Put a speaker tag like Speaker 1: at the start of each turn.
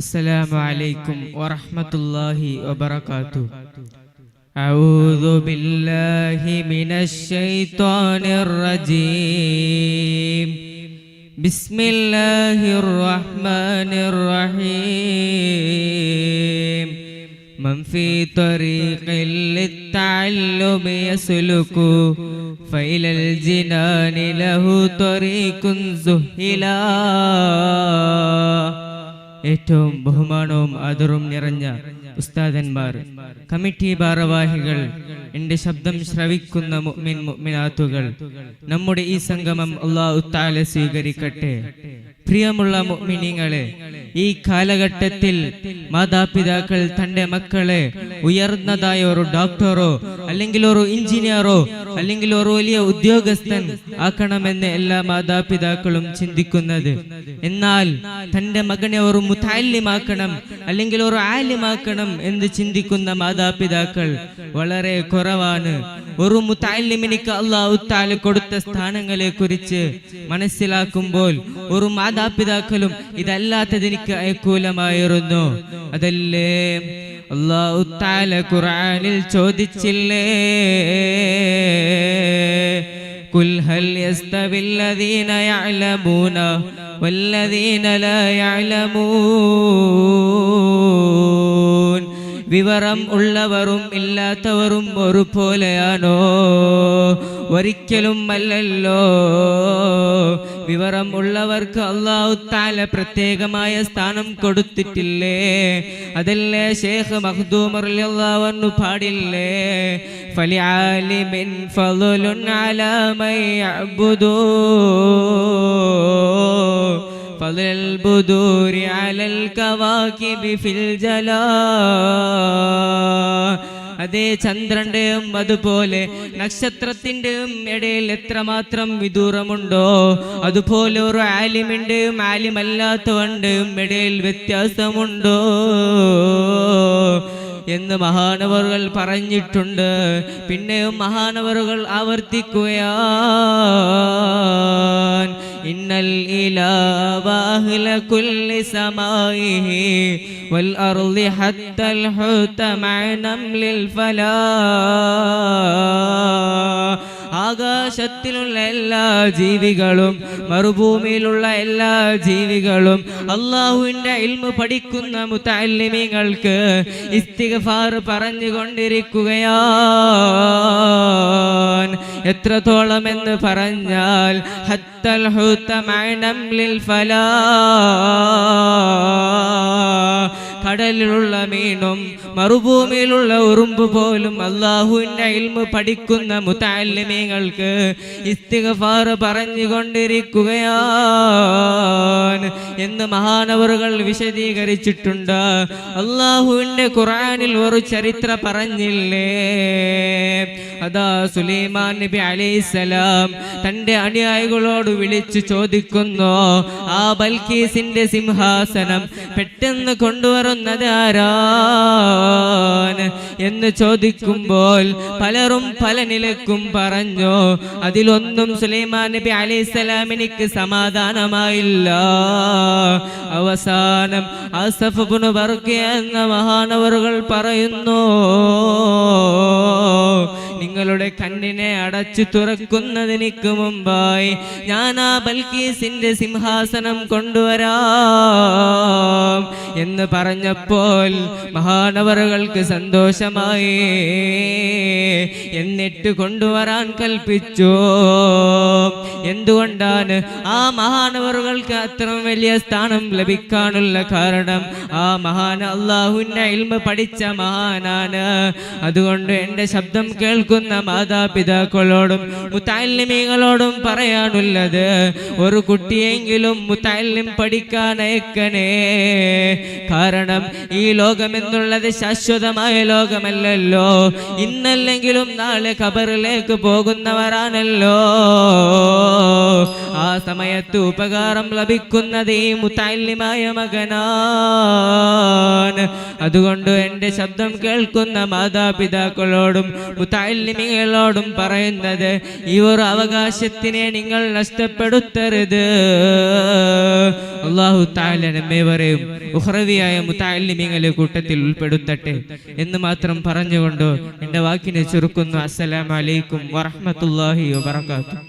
Speaker 1: السلام عليكم ورحمة الله وبركاته. أعوذ بالله من الشيطان الرجيم. بسم الله الرحمن الرحيم. من في طريق للتعلم يسلك فإلى الجنان له طريق زهلا. ഏറ്റവും ബഹുമാനവും ആദരവും നിറഞ്ഞ ഉസ്താദന്മാർ, കമ്മിറ്റി ഭാരവാഹികൾ, എന്റെ ശബ്ദം ശ്രവിക്കുന്ന മുഅ്മിൻ മുഅ്മിനാത്തുകൾ, നമ്മുടെ ഈ സംഗമം അല്ലാഹു തആല സ്വീകരിക്കട്ടെ. പ്രിയമുള്ള മുഅ്മിനീങ്ങളെ, ഈ കാലഘട്ടത്തിൽ മാതാപിതാക്കൾ തന്റെ മക്കളെ ഉയർന്നതായ ഒരു ഡോക്ടറോ അല്ലെങ്കിൽ ഒരു എഞ്ചിനീയറോ അല്ലെങ്കിൽ ഒരു വലിയ ഉദ്യോഗസ്ഥൻ ആക്കണമെന്ന് എല്ലാ മാതാപിതാക്കളും ചിന്തിക്കുന്നത്. എന്നാൽ തന്റെ മകനെ ഒരു മുതഅല്ലിമാക്കണം അല്ലെങ്കിൽ ഒരു ആലിമാക്കണം എന്ന് ചിന്തിക്കുന്ന മാതാപിതാക്കൾ വളരെ കുറവാണ്. ഒരു മുതഅല്ലിമിനിക്ക് അല്ലാഹു തആല കൊടുത്ത സ്ഥാനങ്ങളെ കുറിച്ച് മനസ്സിലാക്കുമ്പോൾ ഒരു മാതാപിതാക്കളും ഇതല്ലാത്തതെനിക്ക് അയക്കൂലമായിരുന്നു. അതല്ലേ അല്ലാഹു തആല ഖുർആനിൽ ചോദിച്ചില്ലേ, ഖുൽ ഹൽ യസ്തവില്ലദീന യഅലമൂന വല്ലദീന ലാ യഅലമൂൻ. വിവരം ഉള്ളവരും ഇല്ലാത്തവരും ഒരുപോലെയാണോ? ഒരിക്കലും അല്ലല്ലോ. വിവരം ഉള്ളവർക്ക് അല്ലാഹു തആല പ്രത്യേകമായ സ്ഥാനം കൊടുത്തിട്ടില്ലേ? അതല്ലേ ശൈഖ് മഖ്ദൂം റളിയല്ലാഹു അൻഹു പാടില്ലേ, ഫലിആലിമിൻ ഫളലുൻ അലാ മൻ യഅ്ബുദു ഫളൽ ബുദൂരി അലൽ കവാകിബി ഫിൽ ജലാ. അതേ ചന്ദ്രന്റെയും അതുപോലെ നക്ഷത്രത്തിന്റെയും ഇടയിൽ എത്രമാത്രം വിദൂരമുണ്ടോ, അതുപോലെ ഒരു ആലിമിന്റെയും ആലിമല്ലാത്തവന്റെയും ഇടയിൽ വ്യത്യാസമുണ്ടോ എന്ന് മഹാനവറുകൾ പറഞ്ഞിട്ടുണ്ട്. പിന്നെയും മഹാനവറുകൾ ആവർത്തിക്കുകയാണ്, ഇന്നൽ ഇലാഹ അഹ്ല കുല്ലി സമാഇഹി വൽ അർളി ഹത്തൽ ഹുത മഅനം ലിൽ ഫലാ. ആകാശത്തിലുള്ള എല്ലാ ജീവികളും മറുഭൂമിയിലുള്ള എല്ലാ ജീവികളും അല്ലാഹുവിന്റെ ഇൽമു പഠിക്കുന്ന മുതഅല്ലിമീങ്ങൾക്ക് ഇസ്തിഗ്ഫാർ പറഞ്ഞുകൊണ്ടിരിക്കുകയാണ്. എത്രത്തോളം എന്ന് പറഞ്ഞാൽ ഹത്തൽ ഹുത മഅനം ലിൽ ഫലാ. കടലിലുള്ള മീനും മറുഭൂമിയിലുള്ള ഉറുമ്പ് പോലും അല്ലാഹുവിന്റെ ഇൽമു പഠിക്കുന്ന മുതഅല്ലിമീങ്ങൾക്ക് ഇസ്തിഗ്ഫാർ പറഞ്ഞുകൊണ്ടിരിക്കുകയാണ് എന്ന് മഹാനവറുകൾ വിശദീകരിച്ചിട്ടുണ്ട്. അല്ലാഹുവിന്റെ ഖുർആനിൽ ഒരു ചരിത്ര പറഞ്ഞില്ലേ, അതാ സുലൈമാൻ നബി അലൈഹിസ്സലാം തന്റെ അനുയായികളോട് വിളിച്ചു ചോദിക്കുന്നു, ആ ബൽക്കീസിന്റെ സിംഹാസനം പെട്ടെന്ന് കൊണ്ടുവരുന്നത് ആരാണ് എന്ന് ചോദിക്കുമ്പോൾ പലരും പല നിലക്കും പറഞ്ഞു. അതിലൊന്നും സുലൈമാൻ നബി അലൈഹിസ്സലാമിനിക്ക് സമാധാനമായില്ല. അവസാനം ആസഫ് ഇബ്നു ബർഖിയ എന്ന മഹാനവറുകൾ പറയുന്നു, നിങ്ങളുടെ കണ്ണിനെ അടച്ചു തുറക്കുന്നതിന് മുമ്പായി ഞാൻ ആ ബൽക്കീസിന്റെ സിംഹാസനം കൊണ്ടുവരാം എന്ന് പറഞ്ഞപ്പോൾ മഹാനവറുകൾക്ക് സന്തോഷമായി. എന്നിട്ട് കൊണ്ടുവരാൻ കൽപ്പിച്ചു. എന്തുകൊണ്ടാണ് ആ മഹാനവറുകൾക്ക് അത്ര വലിയ സ്ഥാനം ലഭിക്കാനുള്ള കാരണം? ആ മഹാൻ അല്ലാഹുവിന്റെ ഇൽമു പഠിച്ച മഹാനാണ്. അതുകൊണ്ട് എന്റെ ശബ്ദം കേൾക്കുന്ന മാതാപിതാക്കളോടും മുതഅല്ലിമീങ്ങളോടും പറയാനുള്ളത്, ഒരു കുട്ടിയെങ്കിലും മുതഅല്ലിം പഠിക്കാൻ അയക്കണേ. കാരണം ഈ ലോകം എന്നുള്ളത് ശാശ്വതമായ ലോകമല്ലല്ലോ. ഇന്നല്ലെങ്കിലും നാളെ ഖബറിലേക്ക് പോകുന്നവരാണല്ലോ. ആ സമയത്ത് ഉപകാരം ലഭിക്കുന്നത് ഈ മുതഅല്ലിമായ മകനാണ്. ആണ്. അതുകൊണ്ട് എൻ്റെ ശബ്ദം കേൾക്കുന്ന മാതാപിതാക്കളോടും മുതഅല്ലിമീങ്ങളോടും പറയുന്നത്, ഈ ഒരു അവകാശത്തിനെ നിങ്ങൾ നഷ്ടപ്പെടുത്തരുത്. അല്ലാഹു തആല നമ്മേവരെയും ഉഖ്റവിയായ മുതഅല്ലിമീങ്ങളുടെ കൂട്ടത്തിൽ ഉൾപ്പെടുത്തട്ടെ എന്ന് മാത്രം പറഞ്ഞുകൊണ്ട് എൻ്റെ വാക്കിനെ ചുരുക്കുന്നു. അസ്സലാമു അലൈക്കും വറഹ്മത്തുള്ളാഹി വബറകാതുഹു.